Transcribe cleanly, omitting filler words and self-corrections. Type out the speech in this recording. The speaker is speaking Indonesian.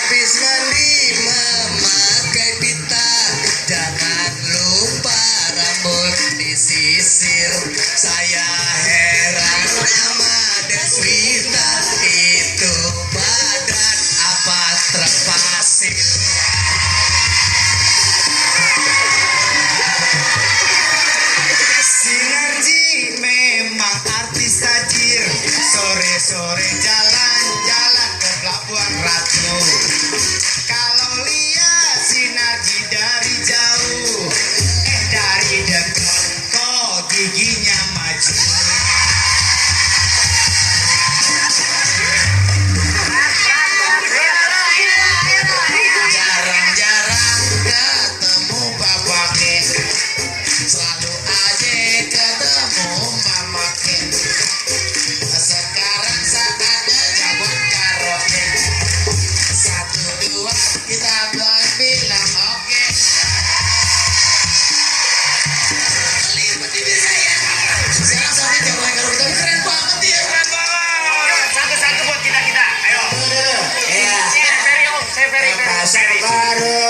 Habis mandi memakai pita, jangan lupa rambut disisir. Saya heran sama Deswita, itu badan apa truk pasir. Sinergi memang artis tajir, sore-sore jalan-jalan ke Pelabuhan Ratu. Kalau lihat Sinergi dari jauh, dari dekat kok giginya maju. Jarang-jarang ketemu bapaknya, selalu aja ketemu mamake. Sekarang saatnya cabut karotnya, 1, 2 kita bilang oke. Lihat TV saya. Sekarang sampai jagoan karot, tapi keren banget dia. Keren banget. Satu-satu buat kita. Ayo. Iya. Saya Ferry. Pasar baru